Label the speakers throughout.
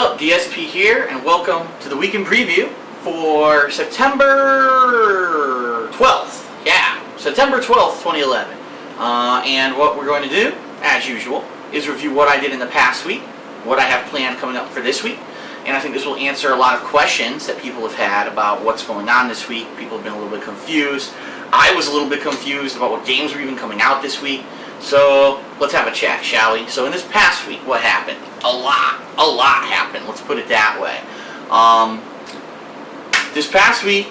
Speaker 1: up? DSP here, and welcome to the weekend preview for September 12th. Yeah, September 12th, 2011. And what we're going to do, as usual, is review what I did in the past week, what I have planned coming up for this week, and I think this will answer a lot of questions that people have had about what's going on this week. People have been a little bit confused. I was a little bit confused about what games were even coming out this week. So let's have a chat, shall we? So in this past week, what happened? A lot happened. Let's put it that way. This past week,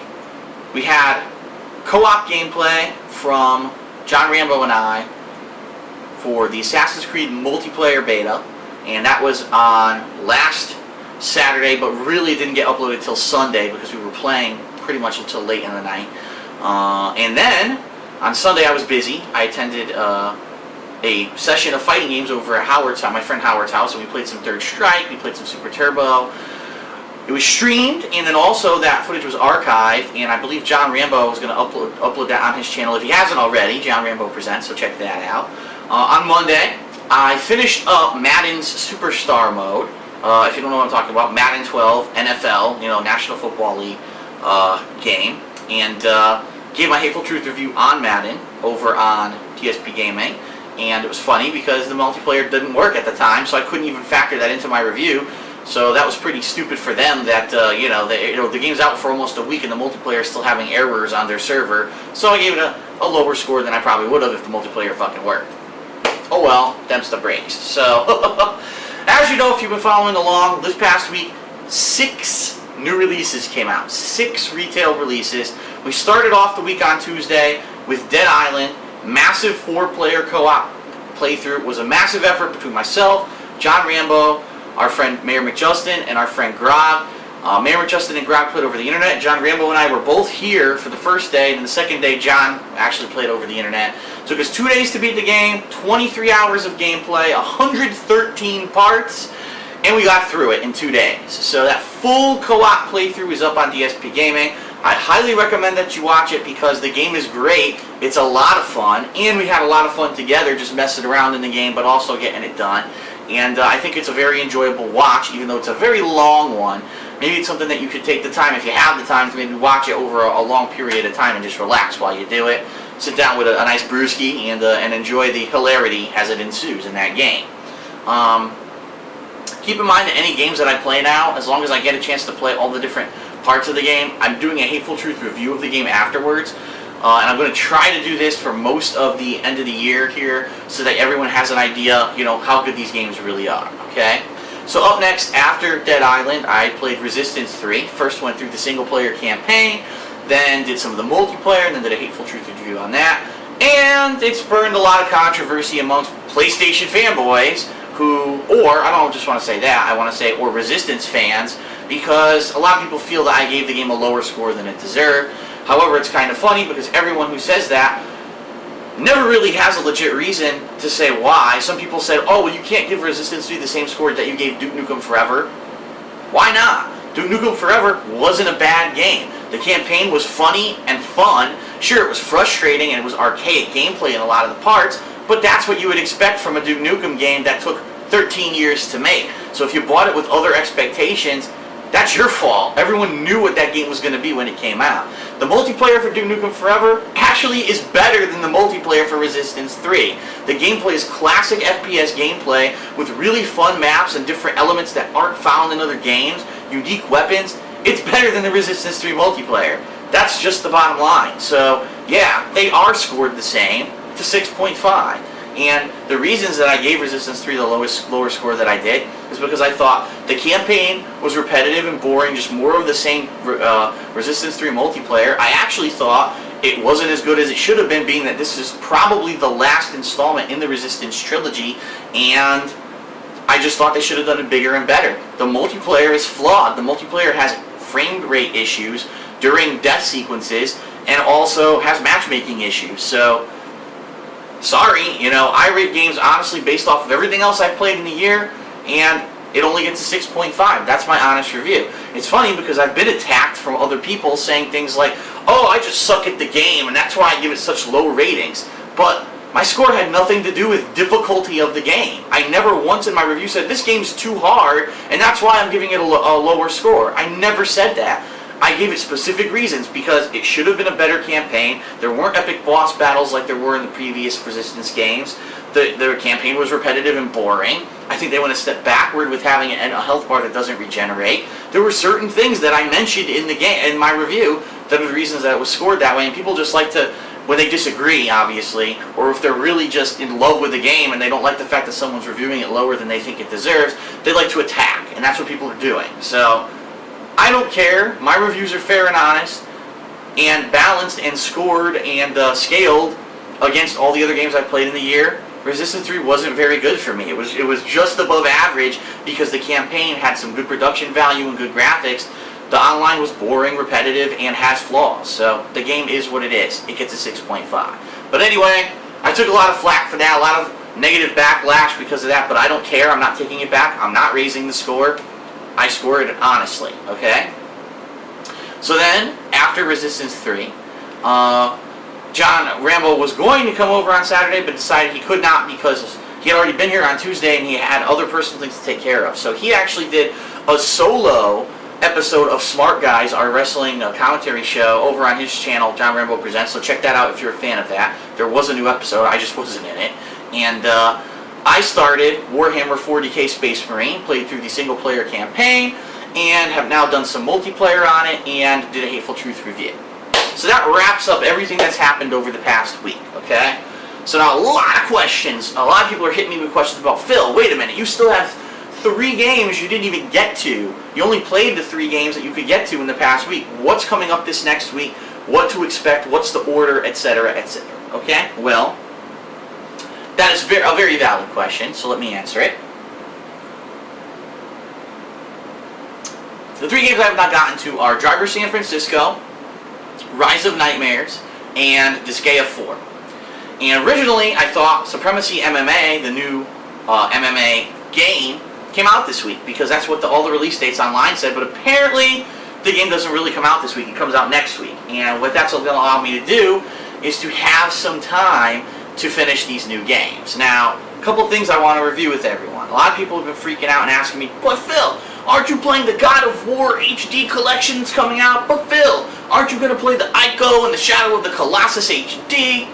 Speaker 1: we had co-op gameplay from John Rambo and I for the Assassin's Creed multiplayer beta, and that was on last Saturday, but really didn't get uploaded till Sunday because we were playing pretty much until late in the night. And then on Sunday, I was busy. I attended a session of fighting games over at Howard's house, my friend Howard's house, and we played some Third Strike, we played some Super Turbo. It was streamed, and then also that footage was archived, and I believe John Rambo was going to upload that on his channel if he hasn't already. John Rambo Presents, so check that out. On Monday, I finished up Madden's Superstar mode. If you don't know what I'm talking about, Madden 12 NFL, National Football League game, and gave my Hateful Truth review on Madden over on DSPGaming. And it was funny because the multiplayer didn't work at the time, so I couldn't even factor that into my review. So that was pretty stupid for them that, the game's out for almost a week and the multiplayer is still having errors on their server. So I gave it a lower score than I probably would have if the multiplayer fucking worked. Oh well, them's the breaks. So, as you know, if you've been following along, this past week, 6 new releases came out. 6 retail releases. We started off the week on Tuesday with Dead Island. Massive 4-player co-op playthrough. It was a massive effort between myself, John Rambo, our friend Mayor McJustin, and our friend Grog. Mayor McJustin and Grog played over the internet. John Rambo and I were both here for the first day, and the second day John actually played over the internet. It took us 2 days to beat the game, 23 hours of gameplay, 113 parts, and we got through it in 2 days. So that full co-op playthrough is up on DSP Gaming. I highly recommend that you watch it because the game is great. It's a lot of fun, and we had a lot of fun together just messing around in the game, but also getting it done. And I think it's a very enjoyable watch, even though it's a very long one. Maybe it's something that you could take the time, if you have the time, to maybe watch it over a long period of time and just relax while you do it. Sit down with a nice brewski and enjoy the hilarity as it ensues in that game. Keep in mind that any games that I play now, as long as I get a chance to play all the different parts of the game, I'm doing a Hateful Truth review of the game afterwards. And I'm going to try to do this for most of the end of the year here so that everyone has an idea, how good these games really are, okay? So up next, after Dead Island, I played Resistance 3. First went through the single-player campaign, then did some of the multiplayer, and then did a Hateful Truth review on that. And it spurned a lot of controversy amongst PlayStation fanboys or I don't just want to say that, I want to say, or Resistance fans, because a lot of people feel that I gave the game a lower score than it deserved. However, it's kind of funny because everyone who says that never really has a legit reason to say why. Some people said, oh, well, you can't give Resistance 3 the same score that you gave Duke Nukem Forever. Why not? Duke Nukem Forever wasn't a bad game. The campaign was funny and fun. Sure, it was frustrating and it was archaic gameplay in a lot of the parts, but that's what you would expect from a Duke Nukem game that took 13 years to make. So if you bought it with other expectations, that's your fault. Everyone knew what that game was going to be when it came out. The multiplayer for Duke Nukem Forever actually is better than the multiplayer for Resistance 3. The gameplay is classic FPS gameplay with really fun maps and different elements that aren't found in other games, unique weapons. It's better than the Resistance 3 multiplayer. That's just the bottom line. So, yeah, they are scored the same. It's a 6.5. And the reasons that I gave Resistance 3 the lower score that I did is because I thought the campaign was repetitive and boring, just more of the same Resistance 3 multiplayer. I actually thought it wasn't as good as it should have been, being that this is probably the last installment in the Resistance trilogy, and I just thought they should have done it bigger and better. The multiplayer is flawed. The multiplayer has frame rate issues during death sequences and also has matchmaking issues. So, sorry, I rate games honestly based off of everything else I've played in the year, and it only gets a 6.5. That's my honest review. It's funny because I've been attacked from other people saying things like, oh, I just suck at the game, and that's why I give it such low ratings. But My score had nothing to do with difficulty of the game. I never once in my review said, this game's too hard, and that's why I'm giving it a lower score. I never said that. I gave it specific reasons, because it should have been a better campaign. There weren't epic boss battles like there were in the previous Resistance games. The campaign was repetitive and boring. I think they went a step backward with having a health bar that doesn't regenerate. There were certain things that I mentioned in the game, in my review, that are the reasons that it was scored that way, and people just like to, when they disagree, obviously, or if they're really just in love with the game and they don't like the fact that someone's reviewing it lower than they think it deserves, they like to attack, and that's what people are doing. So, I don't care. My reviews are fair and honest, and balanced and scored and scaled against all the other games I've played in the year. Resistance 3 wasn't very good for me. It was just above average because the campaign had some good production value and good graphics. The online was boring, repetitive, and has flaws. So the game is what it is. It gets a 6.5. But anyway, I took a lot of flack for that, a lot of negative backlash because of that, but I don't care. I'm not taking it back. I'm not raising the score. I scored it honestly, okay? So then, after Resistance 3, John Rambo was going to come over on Saturday, but decided he could not because he had already been here on Tuesday and he had other personal things to take care of. So he actually did a solo episode of Smart Guys, our wrestling commentary show, over on his channel, John Rambo Presents. So check that out if you're a fan of that. There was a new episode, I just wasn't in it. And I started Warhammer 40k Space Marine, played through the single player campaign, and have now done some multiplayer on it, and did a Hateful Truth review. So that wraps up everything that's happened over the past week, okay? So now a lot of questions. A lot of people are hitting me with questions about, Phil, wait a minute, you still have 3 games you didn't even get to. You only played the 3 games that you could get to in the past week. What's coming up this next week? What to expect? What's the order? Etc., etc. Okay? Well, that is a very valid question, so let me answer it. The 3 games I have not gotten to are Driver San Francisco, Rise of Nightmares, and Disgaea 4. And originally, I thought Supremacy MMA, the new MMA game, came out this week, because that's what all the release dates online said, but apparently the game doesn't really come out this week, it comes out next week. And what that's going to allow me to do is to have some time to finish these new games. Now, a couple things I want to review with everyone. A lot of people have been freaking out and asking me, but Phil, aren't you playing the God of War HD collection that's coming out? But Phil, aren't you going to play the Ico and the Shadow of the Colossus HD?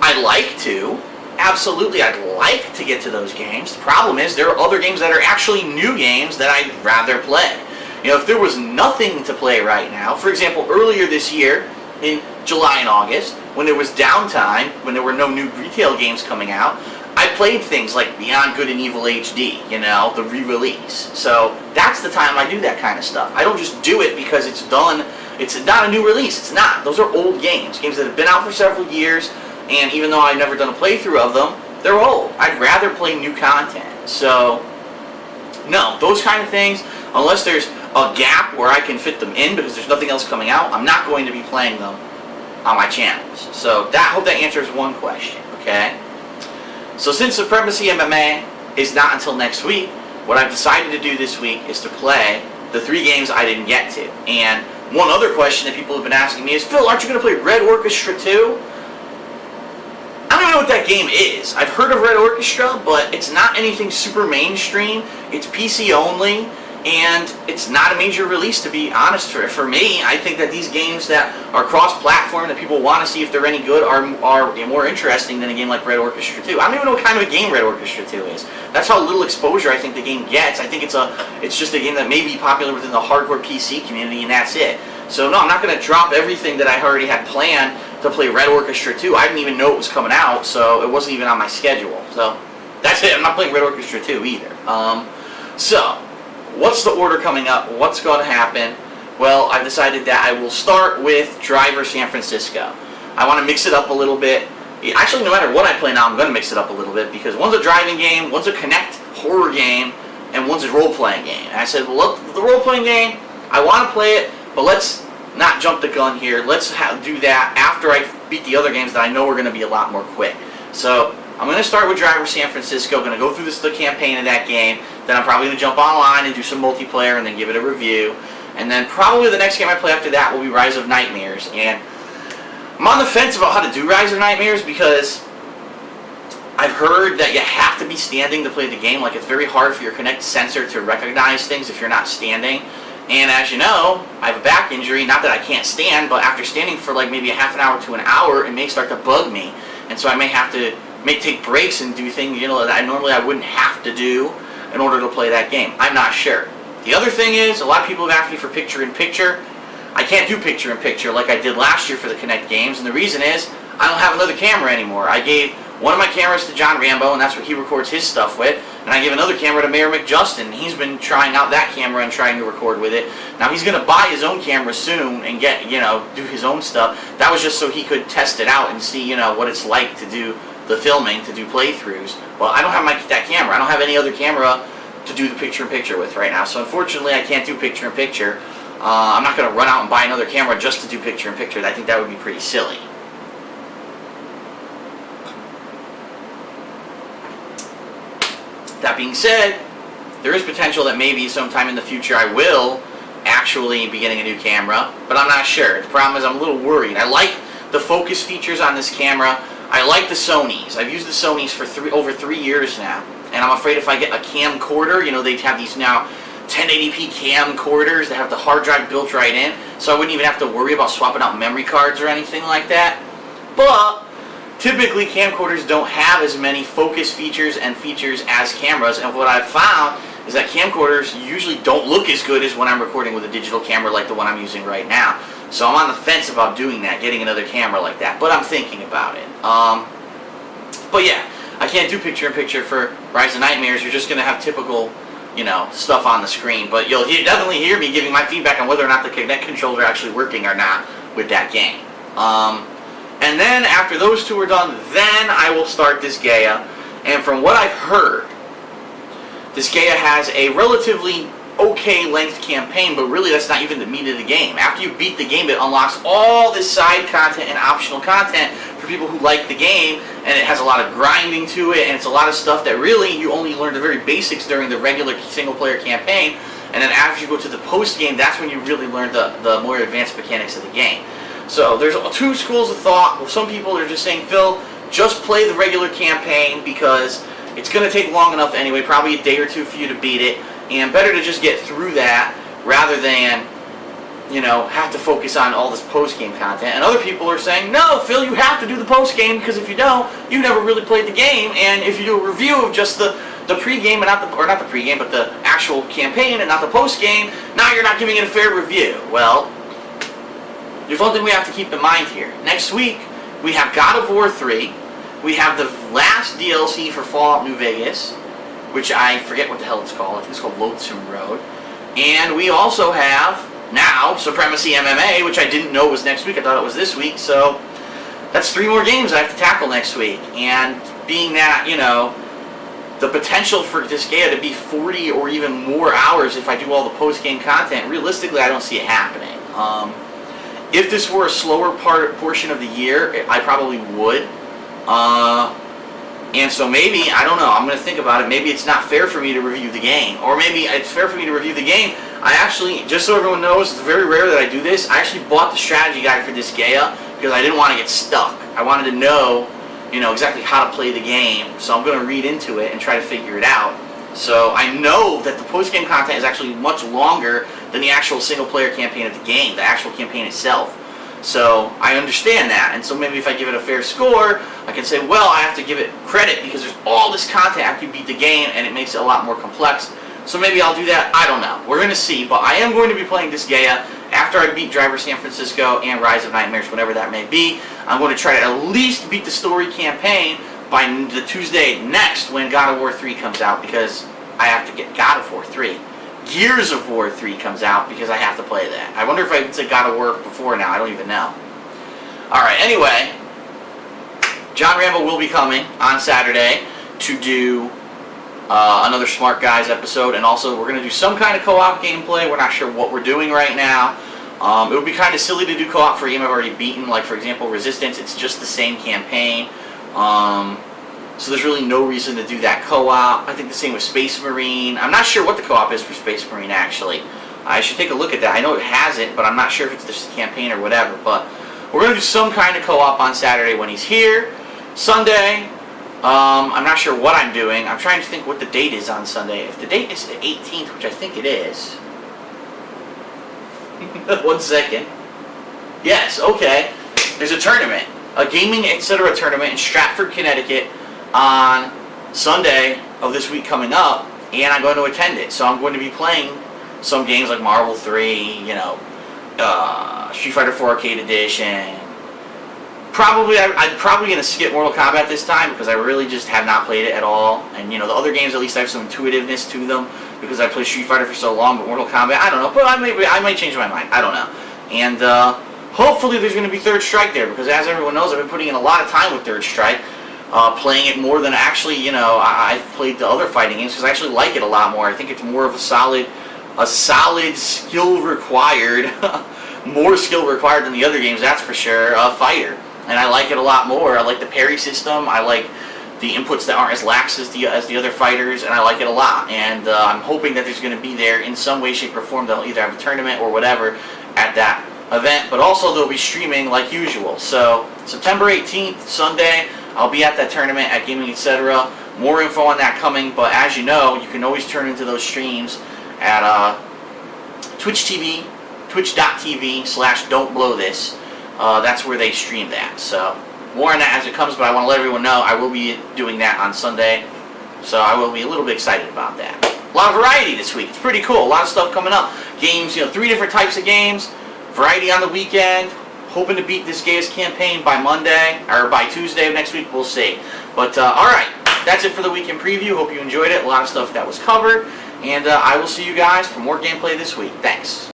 Speaker 1: I'd like to. Absolutely, I'd like to get to those games. The problem is there are other games that are actually new games that I'd rather play. You know, if there was nothing to play right now, for example, earlier this year, in July and August, when there was downtime, when there were no new retail games coming out, I played things like Beyond Good and Evil HD, you know, the re-release. So that's the time I do that kind of stuff. I don't just do it because it's done. It's not a new release. It's not. Those are old games. Games that have been out for several years, and even though I've never done a playthrough of them, they're old. I'd rather play new content. So, no, those kind of things, unless there's a gap where I can fit them in because there's nothing else coming out, I'm not going to be playing them on my channels. So, I hope that answers one question, okay? So since Supremacy MMA is not until next week, what I've decided to do this week is to play the 3 games I didn't get to. And one other question that people have been asking me is, Phil, aren't you going to play Red Orchestra 2? I don't even know what that game is. I've heard of Red Orchestra, but it's not anything super mainstream. It's PC only, and it's not a major release, to be honest. For me, I think that these games that are cross-platform, that people want to see if they're any good, are more interesting than a game like Red Orchestra 2. I don't even know what kind of a game Red Orchestra 2 is. That's how little exposure I think the game gets. I think it's just a game that may be popular within the hardcore PC community, and that's it. So no, I'm not going to drop everything that I already had planned to play Red Orchestra 2. I didn't even know it was coming out, so it wasn't even on my schedule. So that's it. I'm not playing Red Orchestra 2 either. So what's the order coming up? What's going to happen? Well, I've decided that I will start with Driver San Francisco. I want to mix it up a little bit. Actually, no matter what I play now, I'm going to mix it up a little bit because one's a driving game, one's a Connect horror game, and one's a role-playing game. And I said, well, look, the role-playing game, I want to play it, but let's not jump the gun here. Let's do that after I beat the other games that I know are going to be a lot more quick. So I'm going to start with Driver San Francisco. Going to go through the campaign of that game. Then I'm probably going to jump online and do some multiplayer and then give it a review. And then probably the next game I play after that will be Rise of Nightmares. And I'm on the fence about how to do Rise of Nightmares because I've heard that you have to be standing to play the game. Like, it's very hard for your Kinect sensor to recognize things if you're not standing. And as you know, I have a back injury. Not that I can't stand, but after standing for like maybe a half an hour to an hour, it may start to bug me. And so I may take breaks and do things, you know, that I wouldn't have to do in order to play that game. I'm not sure. The other thing is, a lot of people have asked me for picture-in-picture. I can't do picture-in-picture like I did last year for the Kinect games, and the reason is, I don't have another camera anymore. I gave one of my cameras to John Rambo, and that's what he records his stuff with, and I gave another camera to Mayor McJustin. He's been trying out that camera and trying to record with it. Now he's going to buy his own camera soon and get, you know, do his own stuff. That was just so he could test it out and see, you know, what it's like to do the filming, to do playthroughs. Well, I don't have that camera. I don't have any other camera to do the picture-in-picture with right now, so unfortunately I can't do picture-in-picture. I'm not going to run out and buy another camera just to do picture-in-picture. I think that would be pretty silly. That being said, there is potential that maybe sometime in the future I will actually be getting a new camera, but I'm not sure. The problem is I'm a little worried. I like the focus features on this camera. I like the Sonys. I've used the Sonys for over 3 years now, and I'm afraid if I get a camcorder, you know, they have these now 1080p camcorders that have the hard drive built right in, so I wouldn't even have to worry about swapping out memory cards or anything like that. But typically camcorders don't have as many focus features and features as cameras, and what I've found is that camcorders usually don't look as good as when I'm recording with a digital camera like the one I'm using right now. So I'm on the fence about doing that, getting another camera like that, but I'm thinking about it. But yeah, I can't do picture-in-picture for Rise of Nightmares. You're just going to have typical, you know, stuff on the screen, but you'll definitely hear me giving my feedback on whether or not the Kinect controls are actually working or not with that game. And then after those two are done, then I will start Disgaea. And from what I've heard, Disgaea has a relatively okay length campaign, but really that's not even the meat of the game. After you beat the game, it unlocks all this side content and optional content for people who like the game, and it has a lot of grinding to it, and it's a lot of stuff that really you only learn the very basics during the regular single-player campaign, and then after you go to the post-game, that's when you really learn the more advanced mechanics of the game. So there's two schools of thought. Well, some people are just saying, Phil, just play the regular campaign because it's going to take long enough anyway, probably a day or two for you to beat it, and better to just get through that rather than, you know, have to focus on all this post-game content. And other people are saying, no, Phil, you have to do the post-game because if you don't, you never really played the game, and if you do a review of just the pre-game and not the pre-game, but the actual campaign and not the post-game, now you're not giving it a fair review. Well, there's one thing we have to keep in mind here. Next week, we have God of War 3. We have the last DLC for Fallout New Vegas, which I forget what the hell it's called. I think it's called Loathsome Road. And we also have, now, Supremacy MMA, which I didn't know was next week. I thought it was this week. So that's 3 more games I have to tackle next week. And being that, you know, the potential for Disgaea to be 40 or even more hours if I do all the post-game content, realistically, I don't see it happening. If this were a slower portion of the year, I probably would. And so maybe, I don't know, I'm going to think about it, maybe it's not fair for me to review the game. Or maybe it's fair for me to review the game. I actually, just so everyone knows, it's very rare that I do this, I actually bought the strategy guide for Disgaea because I didn't want to get stuck. I wanted to know, you know, exactly how to play the game. So I'm going to read into it and try to figure it out. So I know that the post-game content is actually much longer than the actual single-player campaign of the game, the actual campaign itself. So I understand that, and so maybe if I give it a fair score, I can say, well, I have to give it credit because there's all this content after you beat the game, and it makes it a lot more complex. So maybe I'll do that. I don't know. We're going to see, but I am going to be playing Disgaea after I beat Driver San Francisco and Rise of Nightmares, whatever that may be. I'm going to try to at least beat the story campaign by the Tuesday next when God of War 3 comes out, because I have to get God of War 3. Gears of War 3 comes out because I have to play that. I wonder if I said God of War before now. I don't even know. Alright, anyway, John Rambo will be coming on Saturday to do another Smart Guys episode, and also we're going to do some kind of co-op gameplay. We're not sure what we're doing right now. It would be kind of silly to do co-op for a game I've already beaten, like for example Resistance. It's just the same campaign. So there's really no reason to do that co-op. I think the same with Space Marine. I'm not sure what the co-op is for Space Marine, actually. I should take a look at that. I know it has it, but I'm not sure if it's the campaign or whatever. But we're going to do some kind of co-op on Saturday when he's here. Sunday, I'm not sure what I'm doing. I'm trying to think what the date is on Sunday. If the date is the 18th, which I think it is. 1 second. Yes, okay. There's a tournament. A gaming, etc. tournament in Stratford, Connecticut on Sunday of this week coming up. And I'm going to attend it. So I'm going to be playing some games like Marvel 3, you know, Street Fighter 4 Arcade Edition. I'm probably going to skip Mortal Kombat this time because I really just have not played it at all. And, you know, the other games, at least I have some intuitiveness to them because I played Street Fighter for so long. But Mortal Kombat, I don't know. But I might change my mind. I don't know. And hopefully there's going to be Third Strike there because, as everyone knows, I've been putting in a lot of time with Third Strike. Playing it more than actually, you know, I've played the other fighting games because I actually like it a lot more. I think it's more of a solid skill required, more skill required than the other games, that's for sure, fighter. And I like it a lot more. I like the parry system. I like the inputs that aren't as lax as the other fighters, and I like it a lot. And I'm hoping that there's going to be there in some way, shape, or form. They'll either have a tournament or whatever at that event, but also they'll be streaming like usual. So September 18th, Sunday, I'll be at that tournament at Gaming Etc. More info on that coming, but as you know, you can always turn into those streams at twitch.tv/don'tblowthis. That's where they stream that. So more on that as it comes, but I want to let everyone know I will be doing that on Sunday. So I will be a little bit excited about that. A lot of variety this week. It's pretty cool. A lot of stuff coming up. Games, you know, 3 different types of games. Variety on the weekend. Hoping to beat Disgaea's campaign by Monday, or by Tuesday of next week. We'll see. But, alright. That's it for the weekend preview. Hope you enjoyed it. A lot of stuff that was covered. And I will see you guys for more gameplay this week. Thanks.